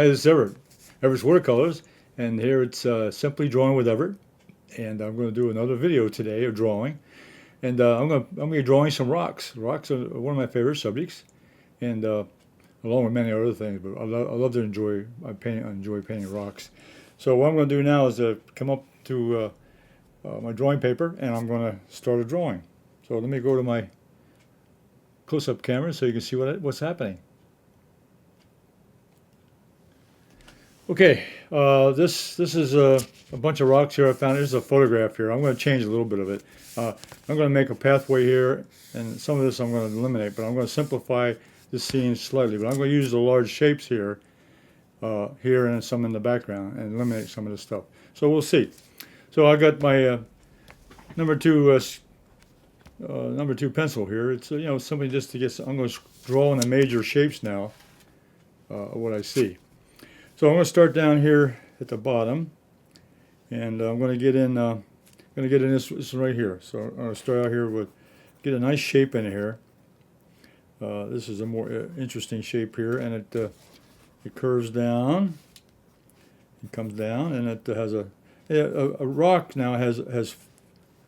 is Everett, Everett's Watercolors, and here it's Simply Drawing with Everett, and I'm going to do another video today of drawing, and I'm going to be drawing some rocks. Rocks are one of my favorite subjects, and along with many other things, but I love to enjoy painting rocks. So what I'm going to do now is come up to my drawing paper, and I'm going to start a drawing. So let me go to my close-up camera so you can see what's happening. Okay, this is a bunch of rocks here I found. There's a photograph here. I'm going to change a little bit of it. I'm going to make a pathway here, and some of this I'm going to eliminate, but I'm going to simplify the scene slightly. But I'm going to use the large shapes here, and some in the background, and eliminate some of this stuff. So we'll see. So I got my number two pencil here. It's simply just to get. I'm going to draw in the major shapes now. What I see. So I'm going to start down here at the bottom, and I'm going to get in. This right here. So I'm going to start out here with get a nice shape in here. This is a more interesting shape here, and it curves down. It comes down, and it has a rock now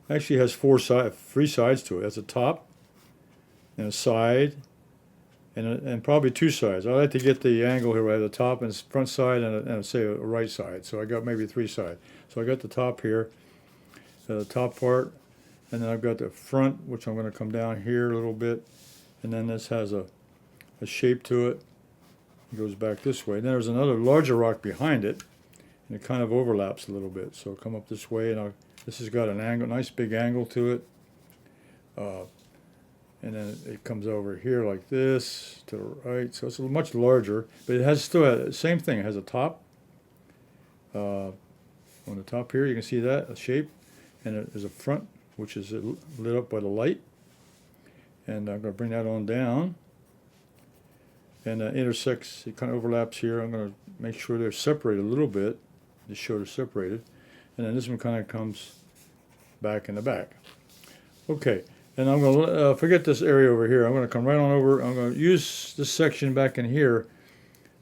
actually has three sides to it. It has a top and a side. And probably two sides. I like to get the angle here where I have the top and front side and say a right side. So I got maybe three sides. So I got the top here, the top part, and then I've got the front, which I'm going to come down here a little bit, and then this has a shape to it. It goes back this way. And then there's another larger rock behind it, and it kind of overlaps a little bit. So I'll come up this way, and this has got an angle, nice big angle to it. And then it comes over here like this to the right, so it's much larger, but it still has the same thing. It has a top. On the top here, you can see that, a shape, and there's a front, which is lit up by the light. And I'm going to bring that on down. And intersects, it kind of overlaps here. I'm going to make sure they're separated a little bit, just show they're separated. And then this one kind of comes back in the back. Okay. And I'm going to forget this area over here. I'm going to come right on over. I'm going to use this section back in here,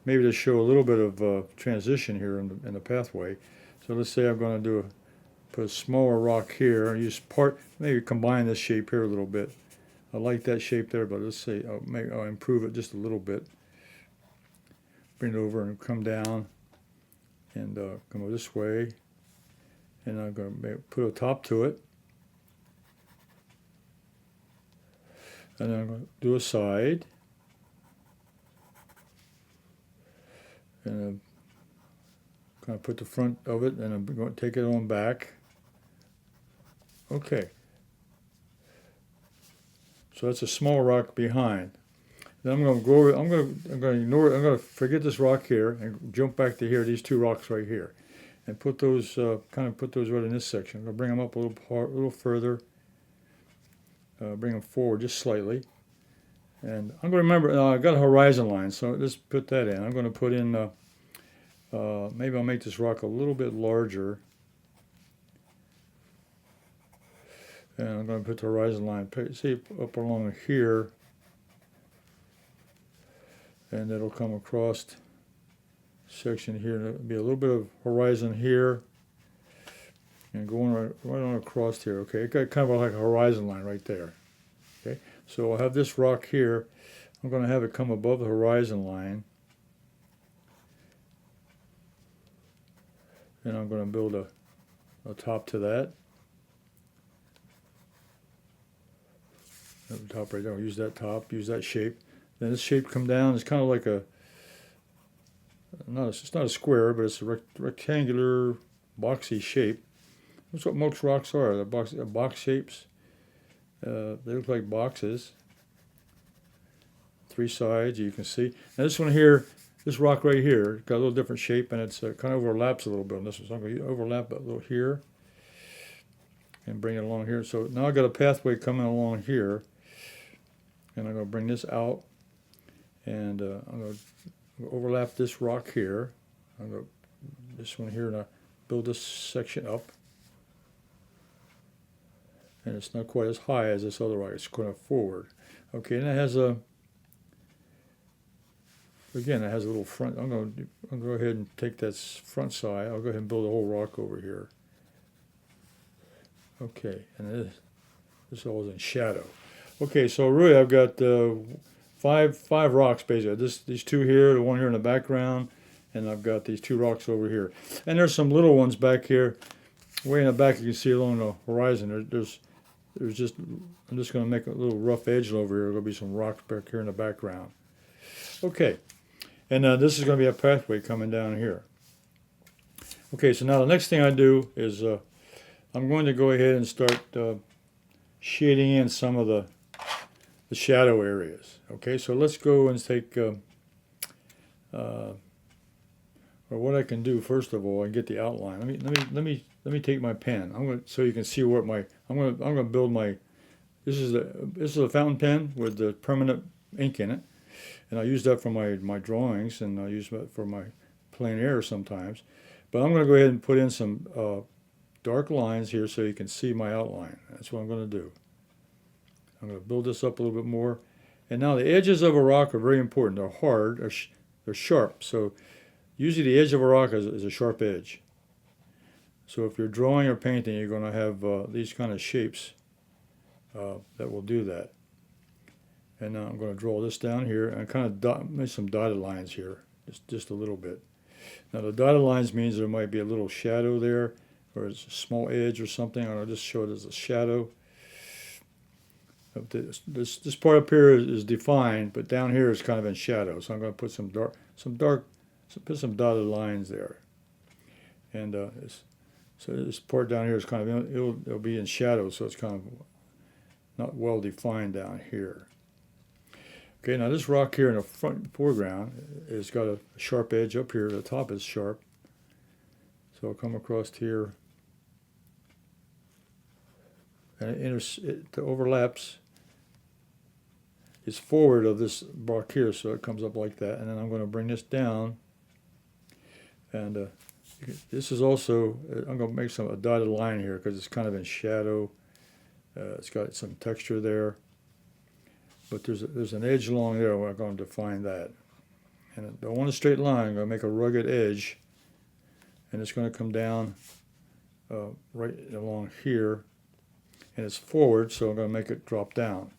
maybe to show a little bit of transition here in the pathway. So let's say I'm going to put a smaller rock here, and maybe combine this shape here a little bit. I like that shape there, but let's say I'll improve it just a little bit. Bring it over and come down, and come over this way. And I'm going to put a top to it. And then I'm going to do a side, and kind of put the front of it, and I'm going to take it on back. Okay. So that's a small rock behind. Then I'm going to go over. I'm going to ignore it. I'm going to forget this rock here and jump back to here. These two rocks right here, and put those put those right in this section. I'm going to bring them up a little further. Bring them forward just slightly, and I'm going to remember I've got a horizon line, so let's put that in. I'm going to put in maybe I'll make this rock a little bit larger, and I'm going to put the horizon line see up along here, and it'll come across section here. There'll be a little bit of horizon here. And going right on across here, okay? It got kind of like a horizon line right there, okay? So I'll have this rock here. I'm going to have it come above the horizon line. And I'm going to build a top to that. The top right there, I'll use that top, use that shape. Then this shape come down, it's kind of like it's not a square, but it's a rectangular, boxy shape. That's what most rocks are. They're box shapes. They look like boxes. Three sides, you can see. Now this one here, this rock right here, got a little different shape, and it's kind of overlaps a little bit on this one. So I'm going to overlap it a little here and bring it along here. So now I've got a pathway coming along here, and I'm going to bring this out, and I'm going to overlap this rock here. I'm going to this one here, and I build this section up. And it's not quite as high as this other rock. It's kind of forward. Okay, and it has again, it has a little front. I'll go ahead and take that front side. I'll go ahead and build a whole rock over here. Okay, and this all is in shadow. Okay, so really I've got five rocks basically. These two here, the one here in the background, and I've got these two rocks over here. And there's some little ones back here. Way in the back you can see along the horizon. There's just, I'm just going to make a little rough edge over here. There'll be some rocks back here in the background. Okay, and this is going to be a pathway coming down here. Okay, so now the next thing I do is I'm going to go ahead and start shading in some of the shadow areas. Okay, so let's go and take, or what I can do first of all, and get the outline. Let me take my pen. I'm going so you can see what my I'm going to build my. This is a fountain pen with the permanent ink in it, and I use that for my drawings, and I use it for my Plein Air sometimes. But I'm going to go ahead and put in some dark lines here so you can see my outline. That's what I'm going to do. I'm going to build this up a little bit more. And now the edges of a rock are very important. They're hard, they're sharp. So usually the edge of a rock is a sharp edge. So if you're drawing or painting, you're going to have these kind of shapes that will do that. And now I'm going to draw this down here and kind of make some dotted lines here, just a little bit. Now the dotted lines means there might be a little shadow there, or it's a small edge or something. I'll just show it as a shadow. This part up here is defined, but down here is kind of in shadow. So I'm going to put some dotted lines there. And so this part down here is kind of, it'll be in shadow, so it's kind of not well defined down here. Okay, now this rock here in the foreground has got a sharp edge up here. The top is sharp. So I'll come across here, and it overlaps. It's forward of this rock here, so it comes up like that. And then I'm going to bring this down, and this is also, I'm going to make a dotted line here because it's kind of in shadow. It's got some texture there. But there's an edge along there. We're going to define that. And I don't want a straight line. I'm going to make a rugged edge. And it's going to come down right along here. And it's forward, so I'm going to make it drop down.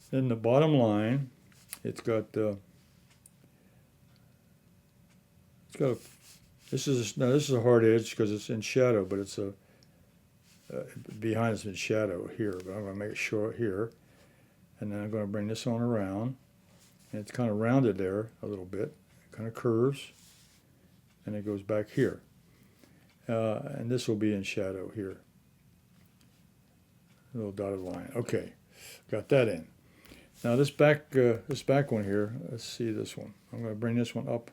Then the bottom line, it's got this is a hard edge because it's in shadow, but it's behind it's in shadow here. But I'm going to make it short here. And then I'm going to bring this on around, and it's kind of rounded there a little bit. It kind of curves, and it goes back here. And this will be in shadow here. A little dotted line. Okay, got that in. Now this back one here, let's see this one. I'm going to bring this one up.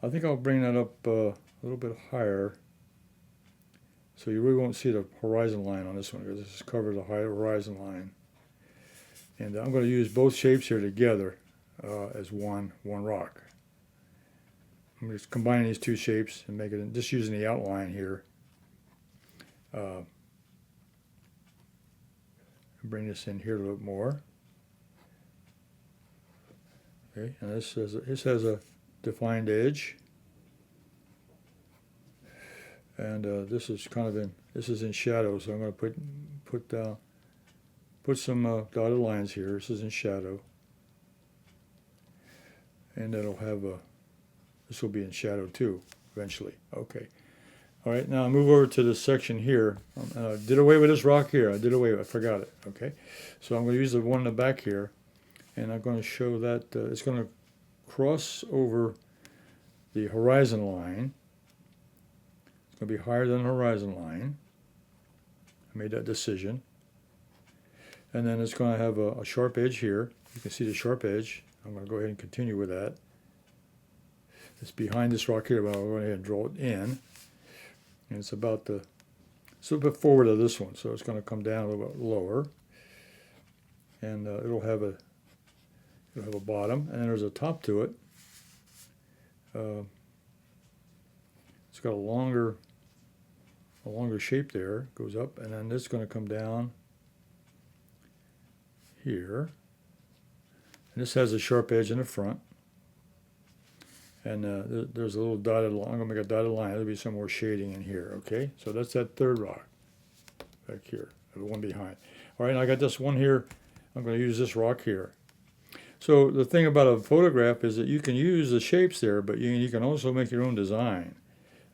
I think I'll bring that up a little bit higher, so you really won't see the horizon line on this one, because this covers the high horizon line. And I'm going to use both shapes here together as one rock. I'm just combining these two shapes and make it, just using the outline here. Bring this in here a little more. Okay, and this has a defined edge. And this is in shadow, so I'm going to put some dotted lines here. This is in shadow, and it'll have this will be in shadow too eventually. Okay, all right. Now I move over to this section here. I did away with this rock here. I forgot it. Okay, so I'm going to use the one in the back here, and I'm going to show that it's going to cross over the horizon line. It's going to be higher than the horizon line. I made that decision. And then it's going to have a sharp edge here. You can see the sharp edge. I'm going to go ahead and continue with that. It's behind this rock here, but I'll go ahead and draw it in. And it's about it's a little bit forward of this one, so it's going to come down a little bit lower. And it'll have a bottom, and then there's a top to it. It's got a longer shape there. It goes up, and then this is going to come down here, and this has a sharp edge in the front, And there's a little dotted line. I'm going to make a dotted line. There'll be some more shading in here, okay? So that's that third rock back here, the one behind. All right, and I got this one here. I'm going to use this rock here. So the thing about a photograph is that you can use the shapes there, but you can also make your own design.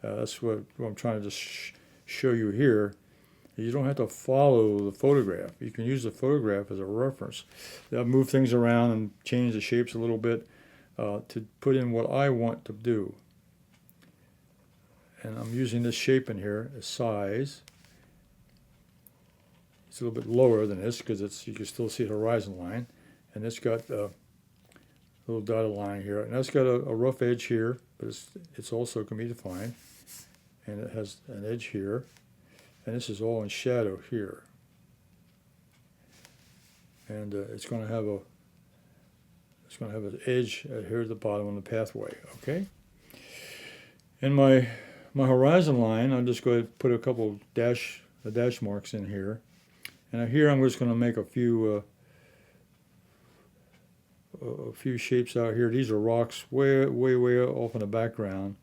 That's what I'm trying to just show you here. You don't have to follow the photograph. You can use the photograph as a reference. I'll move things around and change the shapes a little bit to put in what I want to do. And I'm using this shape in here, a size. It's a little bit lower than this because you can still see the horizon line. And it's got a little dotted line here. And that's got a rough edge here, but it's also can be defined. And it has an edge here. And this is all in shadow here. And it's going to have an edge here at the bottom on the pathway. Okay. In my horizon line, I'm just going to put a couple dash marks in here. And here I'm just going to make a few shapes out here. These are rocks way off in the background.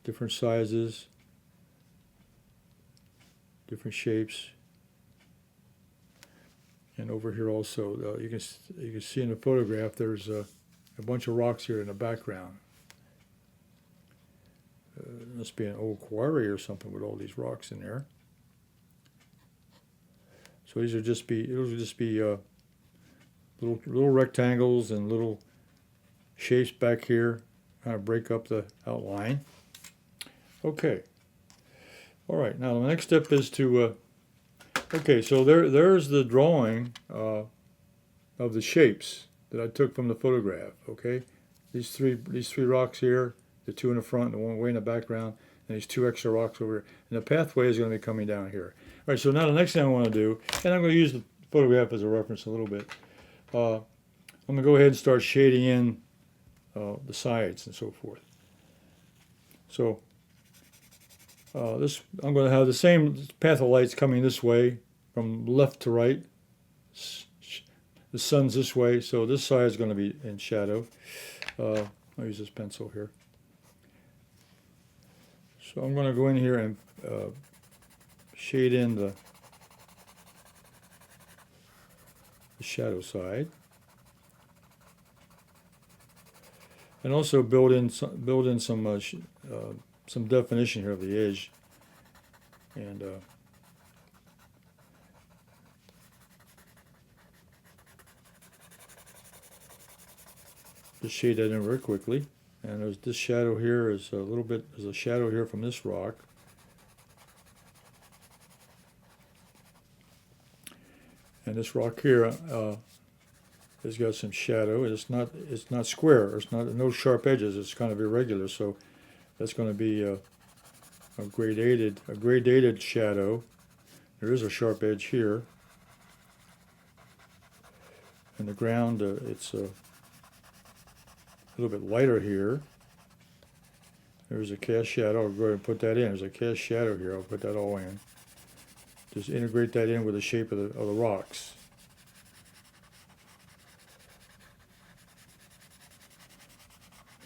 Different sizes, different shapes. And over here also, you can see in the photograph there's a bunch of rocks here in the background. Must be an old quarry or something with all these rocks in there. So these will just be little rectangles and little shapes back here, kind of break up the outline. Okay. All right. Now the next step is to. Okay, so there's the drawing of the shapes that I took from the photograph. Okay, these three rocks here, the two in the front, and the one way in the background, and these two extra rocks over here. And the pathway is going to be coming down here. All right, so now the next thing I want to do, and I'm going to use the photograph as a reference a little bit. I'm going to go ahead and start shading in the sides and so forth. So I'm going to have the same path of lights coming this way from left to right. The sun's this way, so this side is going to be in shadow. I'll use this pencil here. So I'm going to go in here and shade in the shadow side, and also build in some definition here of the edge, and just shade that in very quickly. And there's this shadow here is there's a shadow here from this rock. And this rock here has got some shadow. It's not square. It's no sharp edges. It's kind of irregular. So that's going to be a gradated shadow. There is a sharp edge here. And the ground, it's a little bit lighter here. There's a cast shadow. I'll go ahead and put that in. There's a cast shadow here. I'll put that all in. Just integrate that in with the shape of the rocks.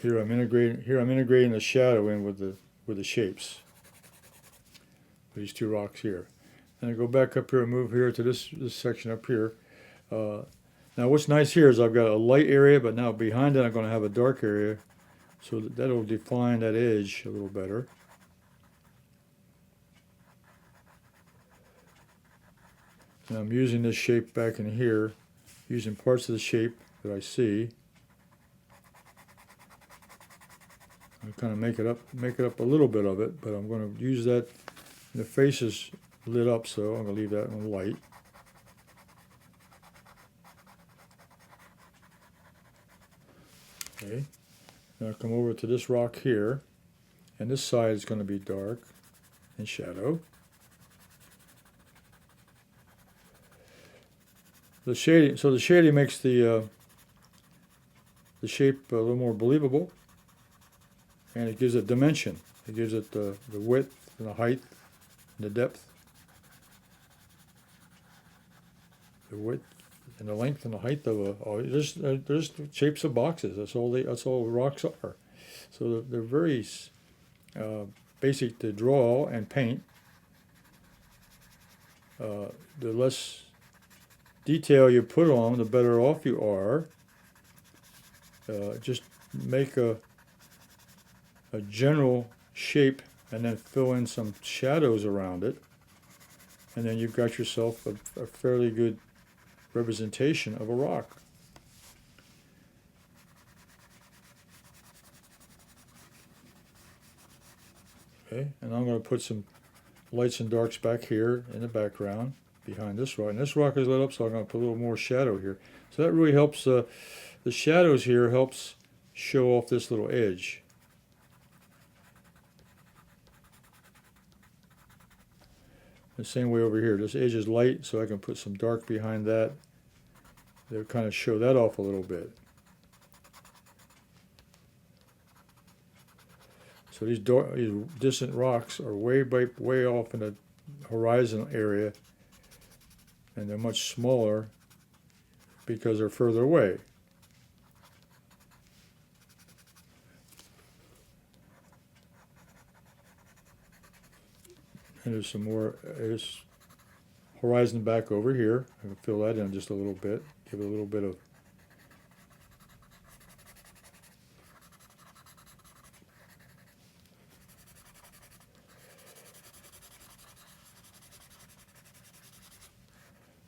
Here I'm integrating the shadow in with the shapes. These two rocks here. And I go back up here and move here to this section up here. Now what's nice here is I've got a light area, but now behind it I'm going to have a dark area, so that'll define that edge a little better. And I'm using this shape back in here, using parts of the shape that I see. I'll kind of make it up a little bit of it, but I'm going to use that. The face is lit up, so I'm going to leave that one light. Okay, now I'll come over to this rock here, and this side is going to be dark and shadow. The shading makes the shape a little more believable, and it gives it dimension. It gives it the width and the height and the depth. The width, and the length and the height of a. Oh, there's shapes of boxes. That's all rocks are. So they're very basic to draw and paint. The less detail you put on them, the better off you are. Just make a general shape and then fill in some shadows around it, and then you've got yourself a fairly good representation of a rock. Okay, and I'm going to put some lights and darks back here in the background behind this rock. And this rock is lit up, so I'm going to put a little more shadow here. So that really helps, the shadows here helps show off this little edge. The same way over here. This edge is light, so I can put some dark behind that. They'll kind of show that off a little bit. So these distant rocks are way off in the horizon area, and they're much smaller because they're further away. And there's some more. There's horizon back over here. I can fill that in just a little bit. Give it a little bit of.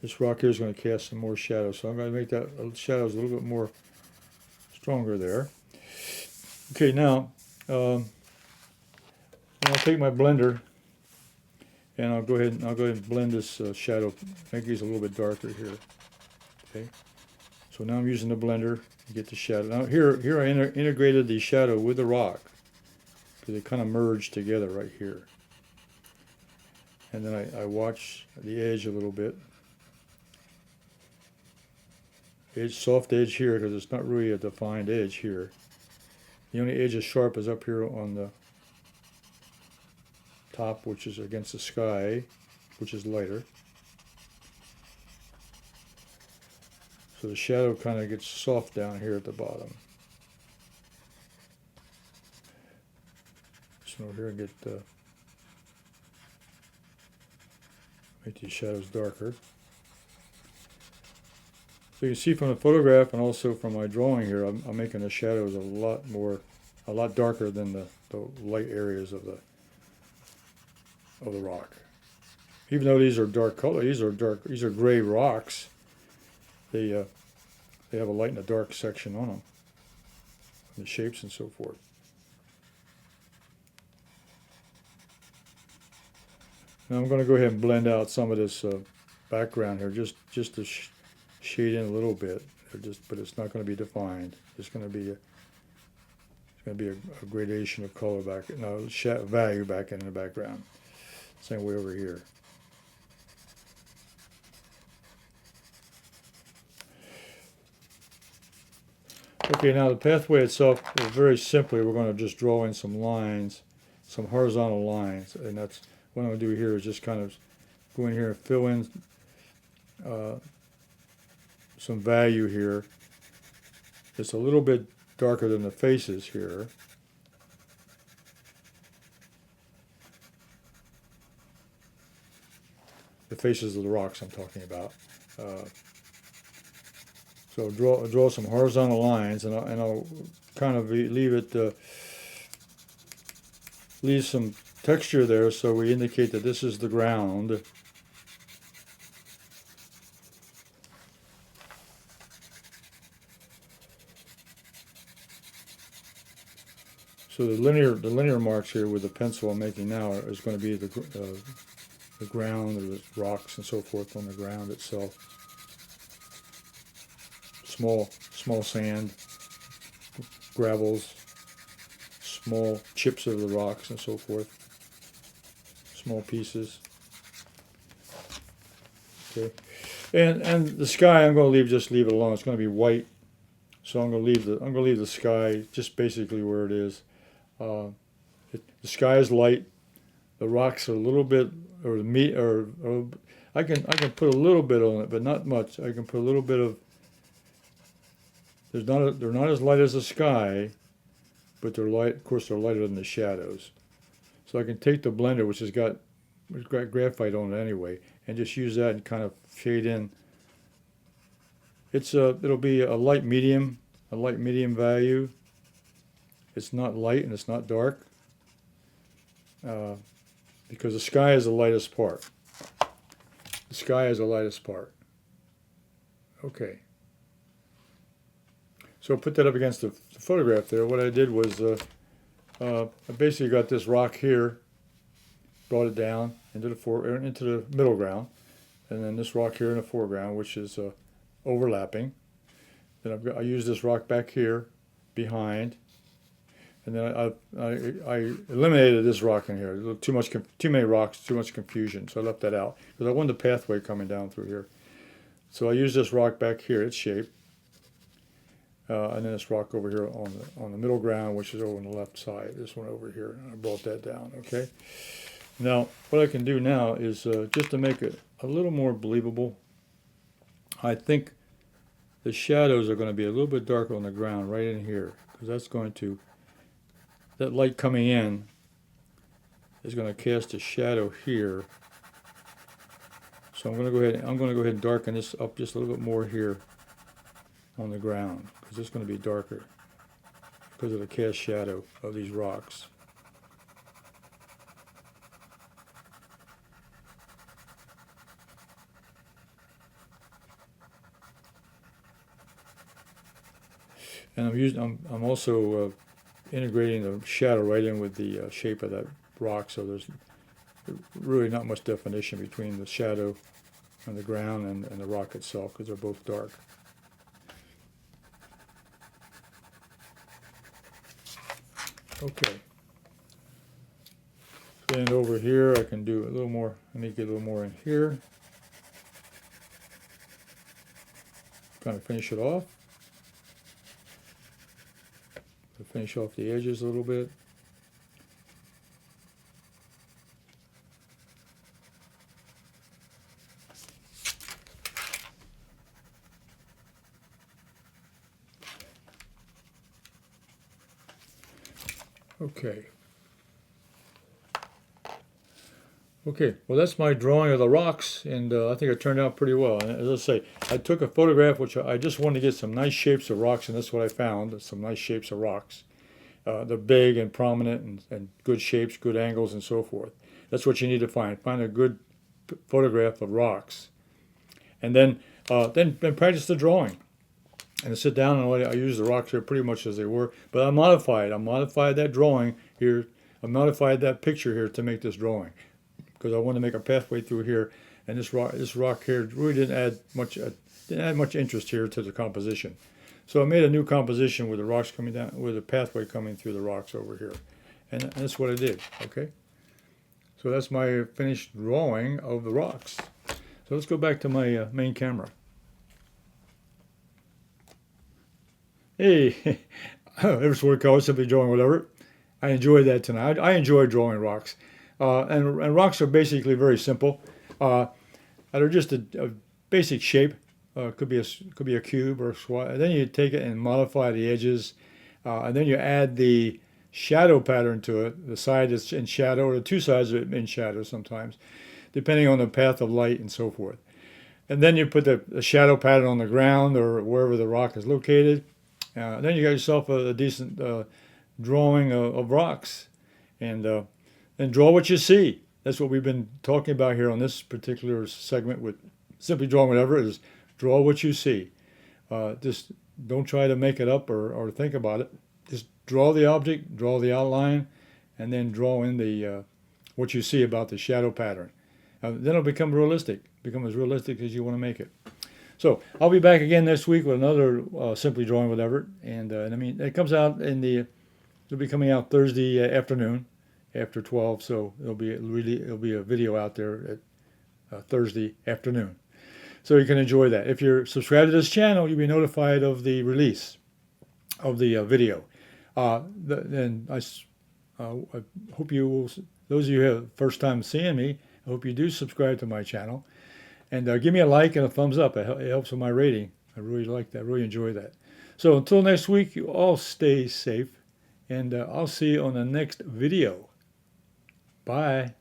This rock here is going to cast some more shadows, so I'm going to make that shadows a little bit more stronger there. Okay, now I'll take my blender and I'll go ahead and blend this shadow, make these a little bit darker here. Okay, so now I'm using the blender to get the shadow. Now here I integrated the shadow with the rock because they kind of merged together right here. And then I watch the edge a little bit. Soft edge here because it's not really a defined edge here. The only edge is sharp is up here on the top, which is against the sky, which is lighter. So the shadow kind of gets soft down here at the bottom. So over here and make these shadows darker. So you can see from the photograph and also from my drawing here, I'm making the shadows a lot darker than the light areas of the rock. Even though these are dark color, these are gray rocks. They have a light and a dark section on them, the shapes and so forth. Now I'm going to go ahead and blend out some of this background here, just to shade in a little bit, but it's not going to be defined. It's going to be a gradation of color back, value back in the background. Same way over here. Okay, now the pathway itself, very simply, we're going to just draw in some lines, some horizontal lines, and that's what I'm going to do here is just kind of go in here and fill in some value here. It's a little bit darker than the faces here. The faces of the rocks I'm talking about. So draw some horizontal lines, and I'll kind of leave some texture there, so we indicate that this is the ground. So the linear marks here with the pencil I'm making now is going to be the ground, or the rocks and so forth on the ground itself. Small sand, gravels, small chips of the rocks and so forth, small pieces. Okay, and the sky I'm going to just leave it alone. It's going to be white, so I'm going to leave the sky just basically where it is. The sky is light. The rocks are a little bit or the meat, or I can put a little bit on it, but not much. I can put a little bit of. They're not as light as the sky, but they're light. Of course, they're lighter than the shadows. So I can take the blender, which has got graphite on it anyway, and just use that and kind of shade in. It'll be a light medium value. It's not light and it's not dark, because the sky is the lightest part. The sky is the lightest part. Okay. So put that up against the photograph there. What I did was I basically got this rock here, brought it down into the middle ground, and then this rock here in the foreground, which is overlapping. Then I use this rock back here behind, and then I eliminated this rock in here. Too many rocks, too much confusion, so I left that out because I wanted the pathway coming down through here. So I used this rock back here, its shape. And then this rock over here on the middle ground, which is over on the left side. This one over here, and I brought that down. Okay. Now, what I can do now is just to make it a little more believable. I think the shadows are going to be a little bit darker on the ground right in here, because that light coming in is going to cast a shadow here. So I'm going to go ahead and darken this up just a little bit more here on the ground, because it's going to be darker because of the cast shadow of these rocks. And I'm also integrating the shadow right in with the shape of that rock, so there's really not much definition between the shadow on the ground and the rock itself, because they're both dark. Okay. Then over here, I can do a little more. Let me get a little more in here. Kind of finish it off. Finish off the edges a little bit. Okay. Okay, well that's my drawing of the rocks, and I think it turned out pretty well. And as I say, I took a photograph which I just wanted to get some nice shapes of rocks, and that's what I found, some nice shapes of rocks. They're big and prominent and good shapes, good angles, and so forth. That's what you need to find. Find a good photograph of rocks. And then practice the drawing. And I sit down and I use the rocks here pretty much as they were, but I modified that drawing here. I modified that picture here to make this drawing, because I want to make a pathway through here, and this rock here really didn't add much interest here to the composition. So I made a new composition with the rocks coming down, with a pathway coming through the rocks over here, and that's what I did. Okay, so that's my finished drawing of the rocks. So let's go back to my main camera. Hey, Everett's Watercolors, simply drawing whatever. I enjoyed that tonight. I enjoy drawing rocks. And rocks are basically very simple. They're just a basic shape. Could be a cube or a square. And then you take it and modify the edges, and then you add the shadow pattern to it. The side is in shadow, or the two sides are in shadow sometimes, depending on the path of light and so forth. And then you put the shadow pattern on the ground or wherever the rock is located. Then you got yourself a decent drawing of rocks, and draw what you see. That's what we've been talking about here on this particular segment with Simply Drawing Whatever, is draw what you see. Just don't try to make it up or think about it. Just draw the object, draw the outline, and then draw in the what you see about the shadow pattern. Then it'll become realistic, become as realistic as you want to make it. So I'll be back again next week with another Simply Drawing with Everett, and I mean it comes out it'll be coming out Thursday afternoon after 12, so it'll be a video out there at Thursday afternoon, so you can enjoy that. If you're subscribed to this channel, you'll be notified of the release of the video. Then I hope you will. Those of you who have first time seeing me, I hope you do subscribe to my channel. And give me a like and a thumbs up. It helps with my rating. I really like that. I really enjoy that. So until next week, you all stay safe. And I'll see you on the next video. Bye.